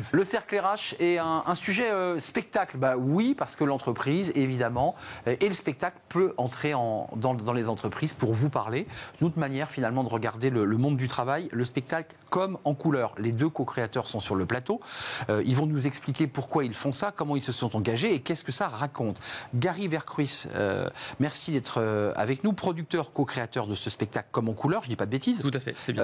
fait. Le cercle RH est un sujet spectacle. Oui, parce que l'entreprise, évidemment, et le spectacle peut entrer dans les entreprises pour vous parler. Une autre manière, finalement, de regarder le monde du travail, le spectacle comme en couleur. Les deux co-créateurs sont sur le plateau. Ils vont nous expliquer pourquoi ils font ça, comment ils se sont engagés et qu'est-ce que ça raconte. Gary Vercruis, merci d'être avec nous, producteur, co-créateur de ce spectacle comme en couleur, je dis pas de bêtises. Tout à fait, c'est bien.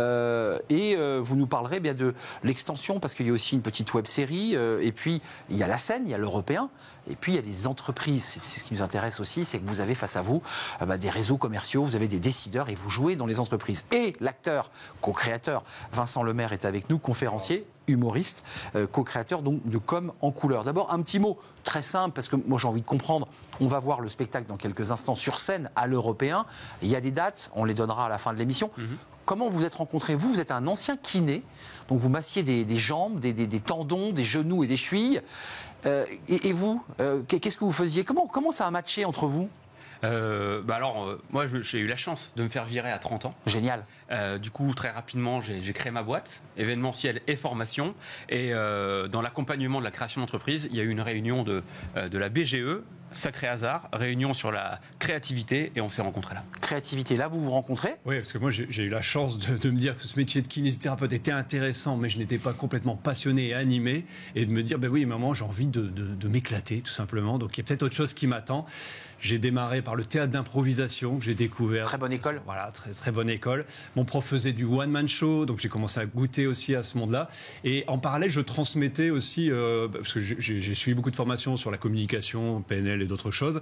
Vous nous parlerez bien de l'extension, parce qu'il y a aussi une petite web-série, et puis il y a la scène, il y a l'européen, et puis il y a les entreprises. C'est ce qui nous intéresse aussi, c'est que vous avez face à vous des réseaux commerciaux, vous avez des décideurs, et vous jouez dans les entreprises. Et l'acteur, co-créateur, Vincent Lemaire est avec nous, conférencier, humoriste, co-créateur donc de Com en couleur. D'abord, un petit mot très simple, parce que moi j'ai envie de comprendre. On va voir le spectacle dans quelques instants sur scène à l'Européen. Il y a des dates, on les donnera à la fin de l'émission. Comment vous êtes rencontrés? Vous êtes un ancien kiné, donc vous massiez des jambes, des tendons, des genoux et des chevilles. Et vous, qu'est-ce que vous faisiez? Comment ça a matché entre vous? Moi, j'ai eu la chance de me faire virer à 30 ans. Génial. Du coup, très rapidement, j'ai créé ma boîte, événementiel et formation. Et dans l'accompagnement de la création d'entreprise, il y a eu une réunion de la BGE, sacré hasard, réunion sur la créativité, et on s'est rencontrés là. Créativité, là, vous vous rencontrez? Oui, parce que moi, j'ai eu la chance de me dire que ce métier de kinésithérapeute était intéressant, mais je n'étais pas complètement passionné et animé, et de me dire, oui, maman, j'ai envie de m'éclater, tout simplement. Donc, il y a peut-être autre chose qui m'attend. J'ai démarré par le théâtre d'improvisation que j'ai découvert. Très bonne école. Voilà, très, très bonne école. Mon prof faisait du one-man show, donc j'ai commencé à goûter aussi à ce monde-là. Et en parallèle, je transmettais aussi, parce que j'ai suivi beaucoup de formations sur la communication, PNL et d'autres choses.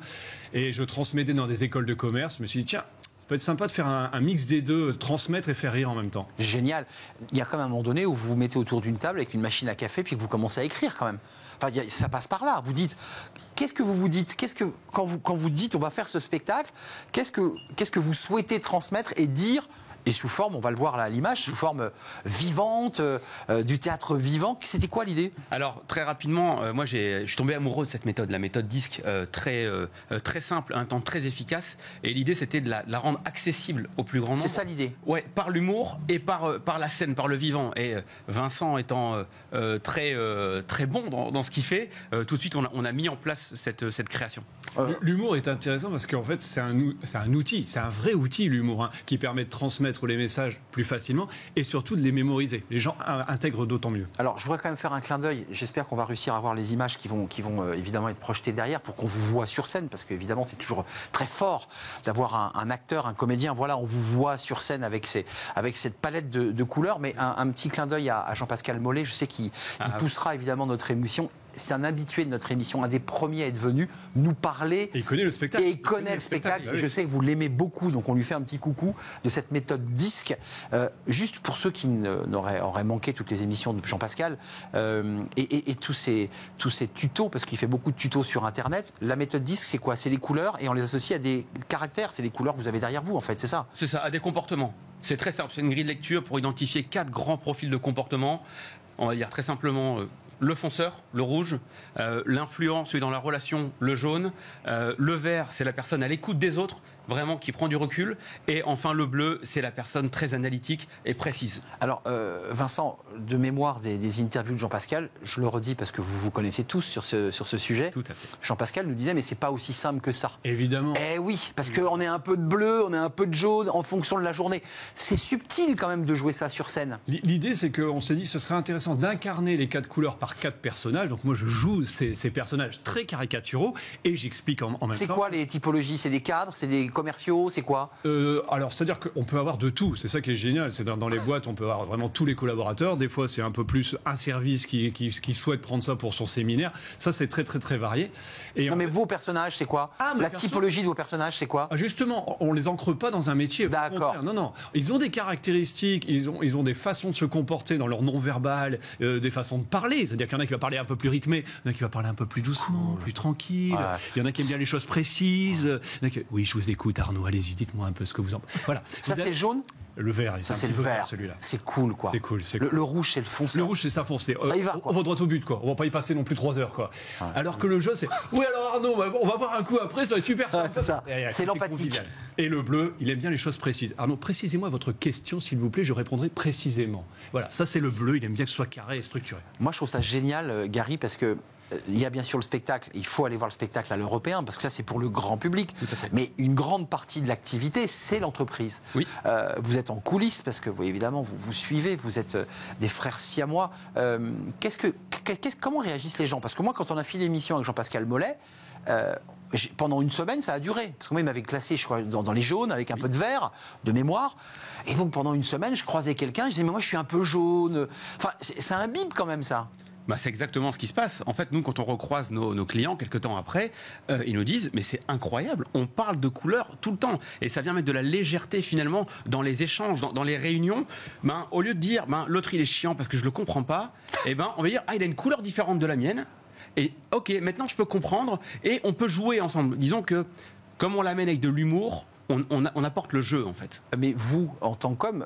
Et je transmettais dans des écoles de commerce. Je me suis dit, tiens, ça peut être sympa de faire un mix des deux, transmettre et faire rire en même temps. Génial. Il y a quand même un moment donné où vous vous mettez autour d'une table avec une machine à café puis que vous commencez à écrire quand même. Enfin, ça passe par là. Vous dites, qu'est-ce que vous vous dites? Quand vous dites on va faire ce spectacle, qu'est-ce que vous souhaitez transmettre et dire? Et sous forme, on va le voir là à l'image, sous forme vivante, du théâtre vivant. C'était quoi l'idée? Alors, très rapidement, moi, je suis tombé amoureux de cette méthode, la méthode DISC, très simple, un temps très efficace. Et l'idée, c'était de la rendre accessible au plus grand nombre. C'est ça l'idée? Ouais, par l'humour et par la scène, par le vivant. Et Vincent étant très bon dans ce qu'il fait, tout de suite, on a mis en place cette création. L'humour est intéressant parce qu'en fait, c'est un outil, c'est un vrai outil, l'humour, qui permet de transmettre les messages plus facilement et surtout de les mémoriser. Les gens intègrent d'autant mieux. Alors, je voudrais quand même faire un clin d'œil. J'espère qu'on va réussir à voir les images qui vont évidemment être projetées derrière pour qu'on vous voit sur scène, parce qu'évidemment, c'est toujours très fort d'avoir un acteur, un comédien. Voilà, on vous voit sur scène avec cette palette de couleurs. Mais un petit clin d'œil à Jean-Pascal Mollet. Je sais qu'il poussera évidemment notre émission. C'est un habitué de notre émission, un des premiers à être venu nous parler. Et il connaît le spectacle. Et il connaît le spectacle. Je sais que vous l'aimez beaucoup, donc on lui fait un petit coucou de cette méthode DISC. Juste pour ceux qui auraient manqué toutes les émissions de Jean-Pascal et tous ces tutos, parce qu'il fait beaucoup de tutos sur Internet. La méthode DISC, c'est quoi? C'est les couleurs et on les associe à des caractères. C'est les couleurs que vous avez derrière vous, en fait, c'est ça? C'est ça, à des comportements. C'est très simple. C'est une grille de lecture pour identifier 4 grands profils de comportement. On va dire très simplement le fonceur, le rouge, l'influent, celui dans la relation, le jaune, le vert, c'est la personne à l'écoute des autres, vraiment qui prend du recul, et enfin le bleu, c'est la personne très analytique et précise. Alors Vincent, de mémoire des interviews de Jean-Pascal, je le redis parce que vous vous connaissez tous sur ce sujet. Tout à fait. Jean-Pascal nous disait mais c'est pas aussi simple que ça. Évidemment. Eh oui, parce qu'on est un peu de bleu, on est un peu de jaune en fonction de la journée. C'est subtil quand même de jouer ça sur scène. L'idée, c'est qu'on s'est dit ce serait intéressant d'incarner les 4 couleurs par 4 personnages. Donc moi je joue ces personnages très caricaturaux et j'explique en même temps. C'est quoi les typologies? C'est des cadres, c'est des commerciaux, c'est quoi? Alors c'est-à-dire qu'on peut avoir de tout, c'est ça qui est génial. C'est dans les boîtes, on peut avoir vraiment tous les collaborateurs. Des fois c'est un peu plus un service qui souhaite prendre ça pour son séminaire. Ça c'est très très très varié. Et non mais vos personnages c'est quoi? La typologie de vos personnages c'est quoi? Justement, on les ancre pas dans un métier. D'accord. Non. Ils ont des caractéristiques, ils ont des façons de se comporter dans leur non-verbal, des façons de parler. C'est-à-dire qu'il y en a qui va parler un peu plus rythmé, il y en a qui va parler un peu plus doucement, plus tranquille. Ouais. Il y en a qui aiment bien les choses précises. Oui, je vous écoute Arnaud, allez-y, dites-moi un peu ce que vous en... Voilà. Ça c'est jaune? Le vert, ça c'est le vert, celui-là. C'est cool quoi. C'est cool. Le rouge c'est le foncé. Le rouge c'est ça foncé. On va droit au but quoi. On va pas y passer non plus 3 heures quoi. Ouais. Alors que le jaune c'est... Oui alors Arnaud, on va boire un coup après, ça va être super. C'est ça. C'est l'empathique. Et le bleu, il aime bien les choses précises. Arnaud, précisez-moi votre question, s'il vous plaît, je répondrai précisément. Voilà, ça c'est le bleu, il aime bien que ce soit carré et structuré. Moi, je trouve ça génial, Gary, parce que il y a bien sûr le spectacle, il faut aller voir le spectacle à l'européen, parce que ça c'est pour le grand public. Mais une grande partie de l'activité, c'est l'entreprise. Oui. Vous êtes en coulisses, parce que évidemment, vous suivez, vous êtes des frères siamois. Comment réagissent les gens? Parce que moi, quand on a fait l'émission avec Jean-Pascal Mollet, pendant une semaine, ça a duré. Parce que moi, il m'avait classé, je crois, dans les jaunes, avec un peu de vert, de mémoire. Et donc, pendant une semaine, je croisais quelqu'un, je disais, mais moi, je suis un peu jaune. Enfin, c'est un bip quand même, ça. Bah, c'est exactement ce qui se passe. En fait, nous, quand on recroise nos clients quelques temps après, ils nous disent, mais c'est incroyable, on parle de couleurs tout le temps. Et ça vient mettre de la légèreté, finalement, dans les échanges, dans les réunions. Ben, au lieu de dire, l'autre, il est chiant parce que je le comprends pas, on va dire, il a une couleur différente de la mienne. Et ok, maintenant, je peux comprendre et on peut jouer ensemble. Disons que, comme on l'amène avec de l'humour, on apporte le jeu, en fait. Mais vous, en tant qu'homme,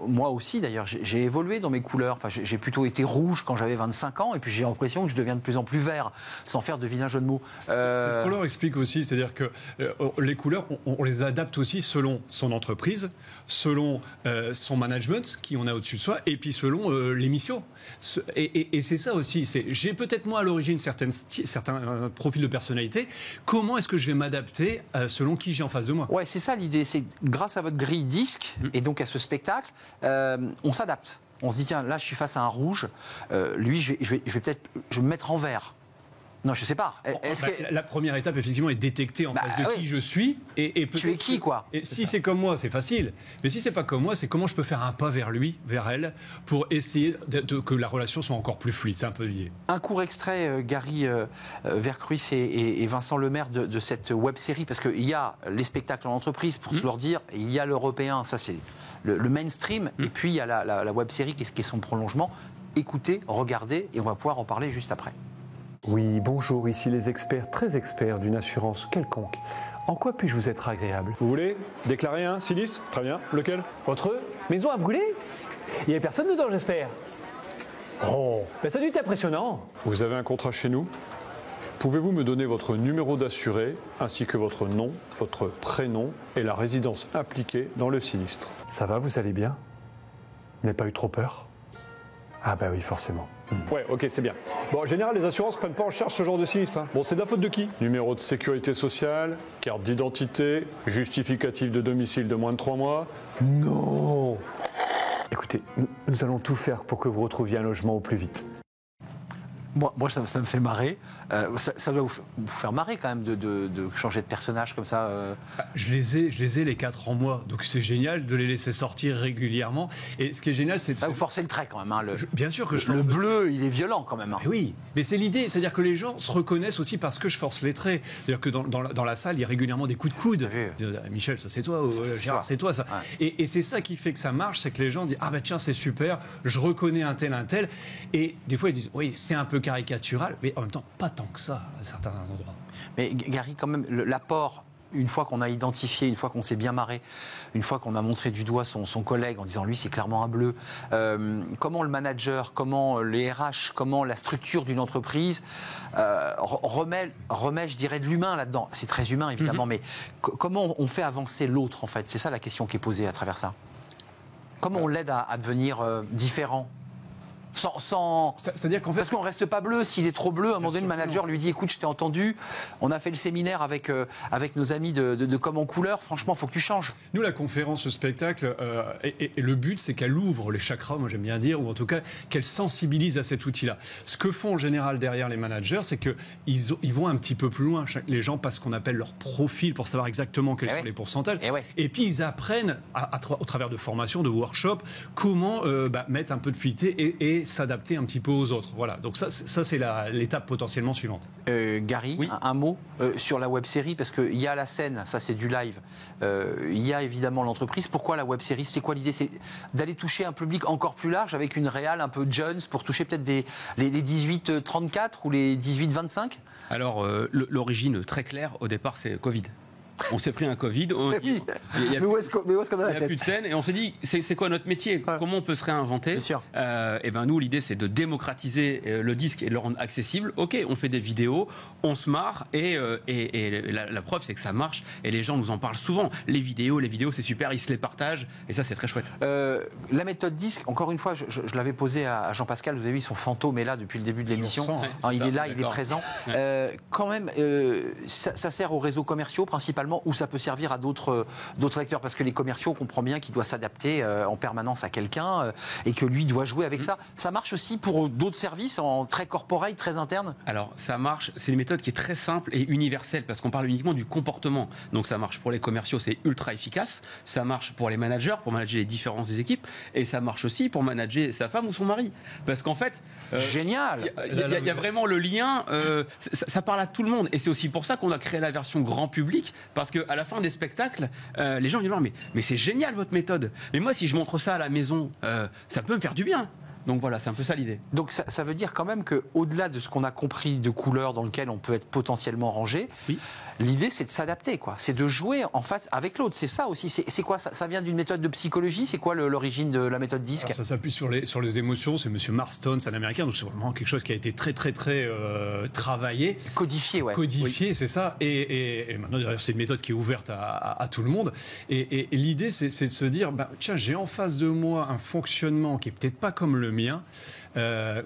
moi aussi d'ailleurs, j'ai évolué dans mes couleurs. Enfin, j'ai plutôt été rouge quand j'avais 25 ans, et puis j'ai l'impression que je deviens de plus en plus vert, sans faire de vilain jeu de mots. C'est ce qu'on leur explique aussi, c'est-à-dire que les couleurs, on les adapte aussi selon son entreprise, selon son management, qui on a au-dessus de soi, et puis selon l'émission. Et c'est ça aussi, j'ai peut-être moi à l'origine certains profils de personnalité, comment est-ce que je vais m'adapter selon qui j'ai en face de moi? Ouais, c'est ça l'idée, c'est grâce à votre grille disque et donc à ce spectacle, on s'adapte. On se dit tiens, là je suis face à un rouge, lui je vais peut-être me mettre en vert. Non, je sais pas. La première étape, effectivement, est détecter en face de qui je suis. Et tu es qui, quoi? Et si c'est comme moi, c'est facile. Mais si c'est pas comme moi, c'est comment je peux faire un pas vers lui, vers elle, pour essayer que la relation soit encore plus fluide. C'est un peu lié. Un court extrait, Gary Vercruys et Vincent Lemaire, de cette web-série, parce qu'il y a les spectacles en entreprise, pour se leur dire, et il y a l'européen, ça c'est le mainstream, et puis il y a la web-série qui est son prolongement. Écoutez, regardez, et on va pouvoir en parler juste après. Oui, bonjour, ici les experts, très experts d'une assurance quelconque. En quoi puis-je vous être agréable? Vous voulez déclarer un sinistre? Très bien. Lequel? Votre maison a brûlé? Il n'y avait personne dedans, j'espère. Oh, ben ça a dû être impressionnant. Vous avez un contrat chez nous? Pouvez-vous me donner votre numéro d'assuré, ainsi que votre nom, votre prénom et la résidence impliquée dans le sinistre? Ça va, vous allez bien? Vous n'avez pas eu trop peur? Ah bah oui, forcément. Ouais, ok, c'est bien. Bon, en général, les assurances prennent pas en charge ce genre de sinistre. Hein. Bon, c'est de la faute de qui? Numéro de sécurité sociale, carte d'identité, justificatif de domicile de moins de 3 mois. Non! Écoutez, nous allons tout faire pour que vous retrouviez un logement au plus vite. Moi ça me fait marrer. Ça doit vous faire marrer quand même de changer de personnage comme ça. Je les ai les 4 en moi. Donc c'est génial de les laisser sortir régulièrement. Et ce qui est génial, c'est... Là, vous forcez le trait quand même. Hein, bien sûr que je force le bleu, il est violent quand même. Hein. Mais oui, mais c'est l'idée. C'est-à-dire que les gens se reconnaissent aussi parce que je force les traits. C'est-à-dire que dans la salle, il y a régulièrement des coups de coude. Michel, ça c'est toi. Gérard, c'est toi ça. Ouais. Et c'est ça qui fait que ça marche, c'est que les gens disent ah bah tiens, c'est super, je reconnais un tel. Et des fois, ils disent oui, c'est un peu caricatural, mais en même temps, pas tant que ça à certains endroits. Mais Gary, quand même, l'apport, une fois qu'on a identifié, une fois qu'on s'est bien marré, une fois qu'on a montré du doigt son collègue en disant lui c'est clairement un bleu, comment le manager, comment les RH, comment la structure d'une entreprise remet, je dirais, de l'humain là-dedans. C'est très humain évidemment, mais comment on fait avancer l'autre en fait? C'est ça la question qui est posée à travers ça. Comment on l'aide à devenir différent? C'est-à-dire qu'en fait, parce qu'on reste pas bleu. S'il est trop bleu, à un moment donné, le manager lui dit écoute, je t'ai entendu, on a fait le séminaire avec nos amis de Com en couleur, franchement, il faut que tu changes. Nous, la conférence, ce spectacle, et le but, c'est qu'elle ouvre les chakras, moi j'aime bien dire, ou en tout cas qu'elle sensibilise à cet outil-là. Ce que font en général derrière les managers, c'est qu'ils vont un petit peu plus loin. Les gens passent ce qu'on appelle leur profil pour savoir exactement quels sont les pourcentages. Et puis ils apprennent, au travers de formations, de workshops, comment mettre un peu de fluidité et s'adapter un petit peu aux autres. Voilà. Donc ça c'est l'étape potentiellement suivante. Gary, oui. un mot sur la web-série, parce qu'il y a la scène, ça c'est du live, il y a évidemment l'entreprise. Pourquoi la web-série? C'est quoi l'idée? C'est d'aller toucher un public encore plus large avec une réal un peu jeunes pour toucher peut-être les 18-34 ou les 18-25? Alors, l'origine très claire, au départ, c'est Covid. On s'est pris un Covid. Mais oui. Mais où est-ce qu'on a la Il n'y a tête? plus de scène et on s'est dit c'est quoi notre métier? Ouais. Comment on peut se réinventer? Bien sûr. Et ben nous l'idée c'est de démocratiser le disque et de le rendre accessible. Ok, on fait des vidéos, on se marre et la preuve c'est que ça marche et les gens nous en parlent souvent. Les vidéos c'est super, ils se les partagent et ça c'est très chouette. La méthode disque, encore une fois, je l'avais posé à Jean-Pascal. Vous avez vu, son fantôme est là depuis le début de l'émission. sens, Il ça, est là, il est d'accord. présent. Quand même, ça sert aux réseaux commerciaux principalement, ou ça peut servir à d'autres acteurs, parce que les commerciaux, on comprend bien qu'ils doivent s'adapter en permanence à quelqu'un et que lui doit jouer avec ça. Ça marche aussi pour d'autres services en très corporate, très interne? Alors ça marche, c'est une méthode qui est très simple et universelle parce qu'on parle uniquement du comportement. Donc ça marche pour les commerciaux, c'est ultra efficace. Ça marche pour les managers, pour manager les différences des équipes. Et ça marche aussi pour manager sa femme ou son mari. Parce qu'en fait... Génial. Il y a vraiment le lien, ça parle à tout le monde. Et c'est aussi pour ça qu'on a créé la version grand public, parce qu'à la fin des spectacles, les gens disent mais c'est génial votre méthode. Mais moi, si je montre ça à la maison, ça peut me faire du bien. Donc voilà, c'est un peu ça l'idée. Donc ça veut dire quand même qu'au-delà de ce qu'on a compris de couleurs dans lequel on peut être potentiellement rangé, Oui. l'idée c'est de s'adapter, quoi. C'est de jouer en face avec l'autre. C'est ça aussi. C'est quoi ça vient d'une méthode de psychologie? C'est quoi l'origine de la méthode disque? Alors ça s'appuie sur les émotions. C'est Monsieur Marston, c'est un Américain, donc c'est vraiment quelque chose qui a été très travaillé. Codifié, ouais. Codifié, c'est ça. Et maintenant, d'ailleurs, c'est une méthode qui est ouverte à tout le monde. Et l'idée, c'est de se dire, tiens, j'ai en face de moi un fonctionnement qui est peut-être pas comme le mien.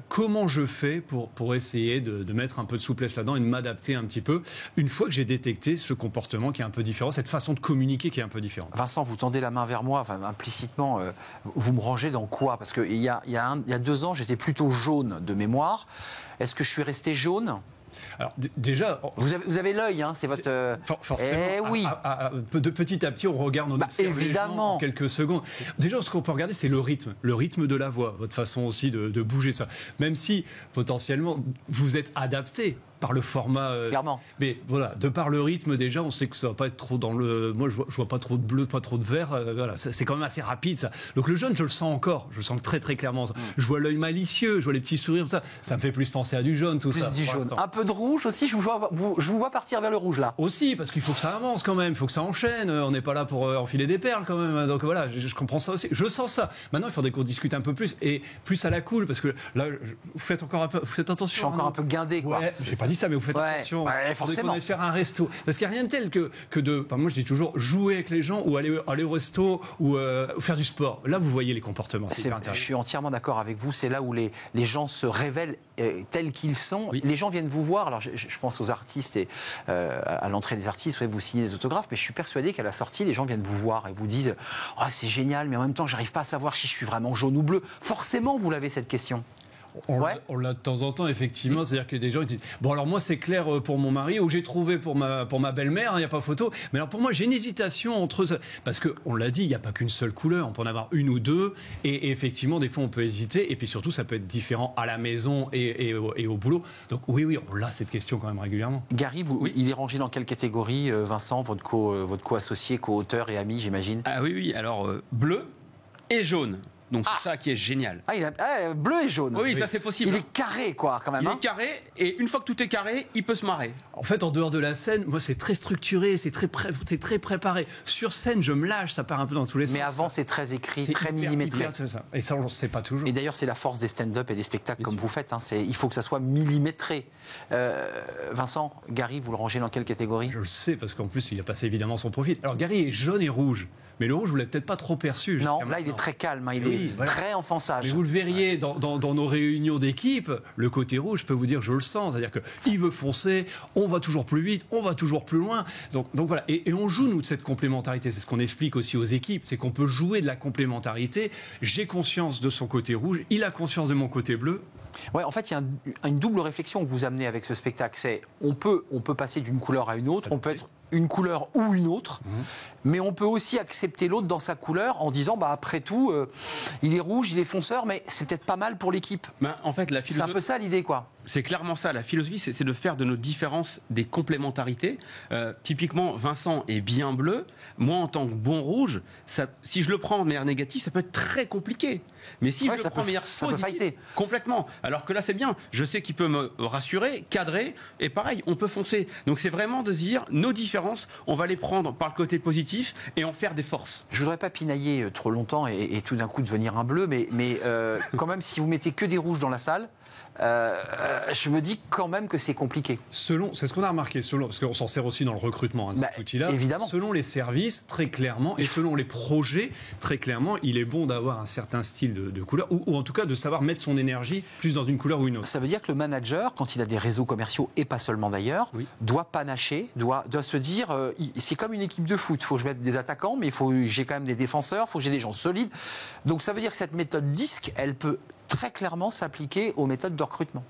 Comment je fais pour essayer de mettre un peu de souplesse là-dedans et de m'adapter un petit peu une fois que j'ai détecté ce comportement qui est un peu différent, cette façon de communiquer qui est un peu différente. Vincent, vous tendez la main vers moi, enfin, implicitement, vous me rangez dans quoi? Parce qu'il y a 2 ans, j'étais plutôt jaune de mémoire. Est-ce que je suis resté jaune? Alors déjà, Vous avez l'œil, hein, c'est votre... forcément, Eh oui. de petit à petit, on regarde, on observe les gens évidemment. en quelques secondes. Déjà, ce qu'on peut regarder, c'est le rythme de la voix, votre façon aussi de bouger ça. Même si, potentiellement, vous êtes adapté par le format. Clairement. Mais voilà, de par le rythme, déjà, on sait que ça va pas être trop dans le. Moi, je vois pas trop de bleu, pas trop de vert. Voilà, c'est quand même assez rapide, ça. Donc le jaune, je le sens encore. Je le sens très, très clairement. Je vois l'œil malicieux, je vois les petits sourires, ça. Ça me fait plus penser à du jaune, tout Plus ça. du pour jaune. l'instant. Un peu de rouge aussi, je vous vois partir vers le rouge, là. Aussi, parce qu'il faut que ça avance quand même, il faut que ça enchaîne. On n'est pas là pour enfiler des perles quand même. Donc voilà, je comprends ça aussi. Je sens ça. Maintenant, il faudrait qu'on discute un peu plus et plus à la cool, parce que là, vous faites attention. Je suis encore un peu guindé, quoi. Ouais, j'ai pas dit ça, mais vous faites attention. Ouais, forcément. On aille faire un resto. Parce qu'il n'y a rien de tel que de. Enfin, moi, je dis toujours jouer avec les gens ou aller au resto ou faire du sport. Là, vous voyez les comportements. C'est hyper Je intéressant. suis entièrement d'accord avec vous. C'est là où les gens se révèlent tels qu'ils sont. Oui. Les gens viennent vous voir. Alors, je pense aux artistes et à l'entrée des artistes, vous signez des autographes, mais je suis persuadé qu'à la sortie, les gens viennent vous voir et vous disent « Oh, c'est génial, mais en même temps, j'arrive pas à savoir si je suis vraiment jaune ou bleu. » Forcément, vous l'avez cette question. On Ouais. l'a de temps en temps, effectivement. C'est-à-dire que des gens ils disent bon, alors moi, c'est clair pour mon mari, ou j'ai trouvé pour ma belle-mère, il n'y a pas photo. Mais alors pour moi, j'ai une hésitation entre ça. Parce qu'on l'a dit, il n'y a pas qu'une seule couleur. On peut en avoir une ou deux. Et effectivement, des fois, on peut hésiter. Et puis surtout, ça peut être différent à la maison et au boulot. Donc oui, on a cette question quand même régulièrement. Gary, il est rangé dans quelle catégorie, Vincent, votre co-associé, co-auteur et ami, j'imagine? Ah oui, alors bleu et jaune. Donc c'est ça qui est génial. Bleu et jaune. Oui, ça c'est possible. Il est carré, quoi, quand même. Il hein. est carré et une fois que tout est carré, il peut se marrer. En fait, en dehors de la scène, moi, c'est très structuré, c'est très préparé. Sur scène, je me lâche, ça part un peu dans tous les sens. Mais avant, c'est très écrit, C'est très hyper, millimétré. c'est ça. Et ça, on ne sait pas toujours. Et d'ailleurs, c'est la force des stand-up et des spectacles comme vous faites. Hein. Il faut que ça soit millimétré. Vincent, Gary, vous le rangez dans quelle catégorie? Je le sais, parce qu'en plus, il a passé évidemment son profil. Alors, Gary est jaune et rouge. Mais le rouge, vous ne l'avez peut-être pas trop perçu. Non, jusqu'à là, il est maintenant. très calme. Hein. Il Oui, est voilà. très en fonçage. Mais vous le verriez dans nos réunions d'équipe, le côté rouge, je peux vous dire, je le sens. C'est-à-dire qu'il veut foncer, on va toujours plus vite, on va toujours plus loin. Donc voilà. Et on joue, nous, de cette complémentarité. C'est ce qu'on explique aussi aux équipes. C'est qu'on peut jouer de la complémentarité. J'ai conscience de son côté rouge, il a conscience de mon côté bleu. Ouais, en fait, il y a une double réflexion que vous amenez avec ce spectacle. C'est on peut passer d'une couleur à une autre. On peut être une couleur ou une autre, mais on peut aussi accepter l'autre dans sa couleur en disant, après tout, il est rouge, il est fonceur, mais c'est peut-être pas mal pour l'équipe. En fait, la C'est un philosophie, peu ça l'idée, quoi. c'est clairement ça. La philosophie, c'est de faire de nos différences des complémentarités. Typiquement, Vincent est bien bleu. Moi, en tant que bon rouge, si je le prends de manière négative, ça peut être très compliqué. Mais si je le prends de manière ça peut positive, fighter. complètement. Alors que là, c'est bien. Je sais qu'il peut me rassurer, cadrer, et pareil, on peut foncer. Donc, c'est vraiment de se dire nos différences différences, on va les prendre par le côté positif et en faire des forces. Je voudrais pas pinailler trop longtemps et tout d'un coup devenir un bleu, mais quand même, si vous mettez que des rouges dans la salle, je me dis quand même que c'est compliqué. C'est ce qu'on a remarqué, parce qu'on s'en sert aussi dans le recrutement, cet outil-là. Évidemment. Selon les services, très clairement, et selon les projets, très clairement, il est bon d'avoir un certain style de couleur, ou en tout cas de savoir mettre son énergie plus dans une couleur ou une autre. Ça veut dire que le manager, quand il a des réseaux commerciaux, et pas seulement d'ailleurs, doit panacher, doit se dire, c'est comme une équipe de foot, il faut que je mette des attaquants, mais j'ai quand même des défenseurs, il faut que j'ai des gens solides. Donc ça veut dire que cette méthode DISC, elle peut très clairement s'appliquer aux méthodes de recrutement.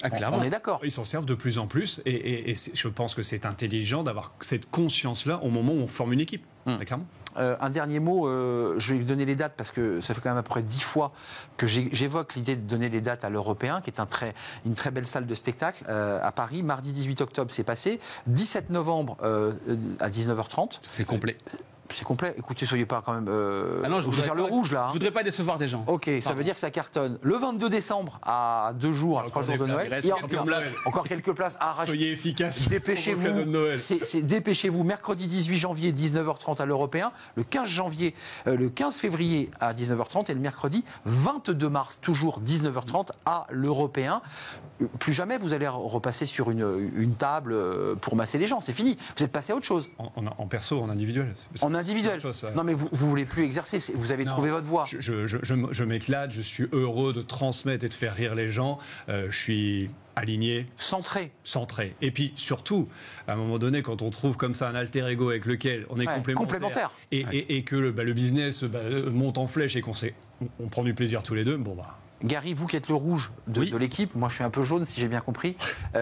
Clairement. On est d'accord. Ils s'en servent de plus en plus et je pense que c'est intelligent d'avoir cette conscience-là au moment où on forme une équipe. Très clairement. Un dernier mot, je vais lui donner les dates parce que ça fait quand même à peu près 10 fois que j'évoque l'idée de donner les dates à l'Européen, qui est une très belle salle de spectacle à Paris. Mardi 18 octobre, c'est passé. 17 novembre à 19h30. C'est complet. C'est complet. Écoutez, soyez pas quand même. non, je vais faire le rouge là. Je voudrais pas décevoir des gens. Ok, ça veut dire que ça cartonne. Le 22 décembre à 2 jours, à 3 jours de Noël. Il reste Encore quelques places à arracher. Soyez efficaces. Dépêchez-vous. Dépêchez-vous. Mercredi 18 janvier, 19h30 à l'Européen. Le 15 février à 19h30 et le mercredi 22 mars, toujours 19h30 à l'Européen. Plus jamais vous allez repasser sur une table pour masser les gens. C'est fini. Vous êtes passé à autre chose. En perso, en individuel. En individuel. Non, mais vous voulez plus exercer. Vous avez trouvé votre voie. Je m'éclate. Je suis heureux de transmettre et de faire rire les gens. Je suis aligné. Centré. Et puis surtout, à un moment donné, quand on trouve comme ça un alter ego avec lequel on est complémentaire. Et que le business monte en flèche et on prend du plaisir tous les deux, Gary, vous qui êtes le rouge de l'équipe, moi je suis un peu jaune si j'ai bien compris,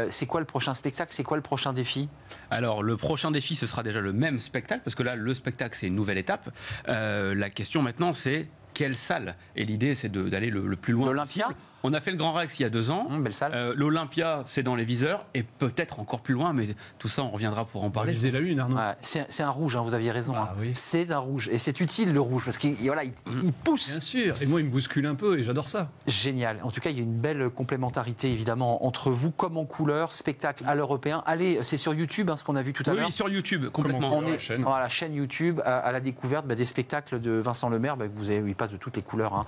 c'est quoi le prochain spectacle, c'est quoi le prochain défi? Alors le prochain défi, ce sera déjà le même spectacle, parce que là le spectacle c'est une nouvelle étape. La question maintenant c'est quelle salle? Et l'idée c'est d'aller le plus loin possible. L'Olympia. On a fait le Grand Rex il y a 2 ans. Belle salle. L'Olympia, c'est dans les viseurs et peut-être encore plus loin, mais tout ça, on reviendra pour en parler. Viser la lune, Arnaud. C'est un rouge, vous aviez raison. Oui. C'est un rouge. Et c'est utile, le rouge, parce qu'il pousse. Bien sûr. Et moi, il me bouscule un peu et j'adore ça. Génial. En tout cas, il y a une belle complémentarité, évidemment, entre vous, comme en couleur, spectacle à l'Européen. Allez, c'est sur YouTube, ce qu'on a vu tout à l'heure. Oui, sur YouTube, complètement. On est à la chaîne YouTube, à la découverte des spectacles de Vincent Lemaire. Il passe de toutes les couleurs,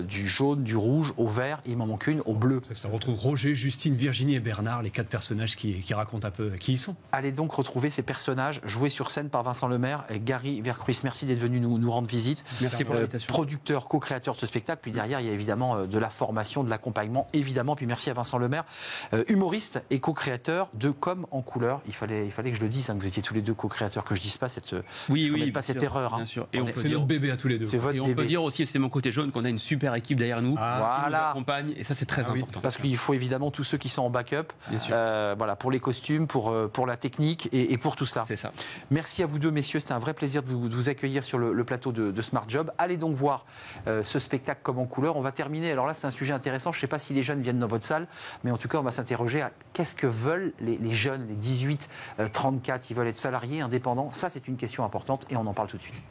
du jaune, du rouge, au vert, il m'en manque une, au bleu. Ça retrouve Roger, Justine, Virginie et Bernard, les 4 personnages qui racontent un peu qui ils sont. Allez donc retrouver ces personnages joués sur scène par Vincent Lemaire et Gary Vercruis. Merci d'être venu nous rendre visite. Merci pour l'invitation. Producteur, co-créateur de ce spectacle. Puis derrière, il y a évidemment de la formation, de l'accompagnement, évidemment. Puis merci à Vincent Lemaire, humoriste et co-créateur de Comme en couleur. Il fallait que je le dise, que vous étiez tous les deux co-créateurs, que je dise pas cette erreur. Bien sûr. Et c'est notre bébé à tous les deux. Et on peut dire aussi, et c'est mon côté jaune, qu'on a une super équipe derrière nous, qui nous accompagne, et ça c'est très important. Parce qu'il faut évidemment tous ceux qui sont en backup, pour les costumes, pour la technique et pour tout cela. C'est ça. Merci à vous deux, messieurs. C'était un vrai plaisir de vous accueillir sur le plateau de Smart Job. Allez donc voir ce spectacle Comme en couleur. On va terminer. Alors là, c'est un sujet intéressant. Je ne sais pas si les jeunes viennent dans votre salle, mais en tout cas, on va s'interroger à qu'est-ce que veulent les jeunes, les 18-34, ils veulent être salariés, indépendants. Ça, c'est une question importante et on en parle tout de suite.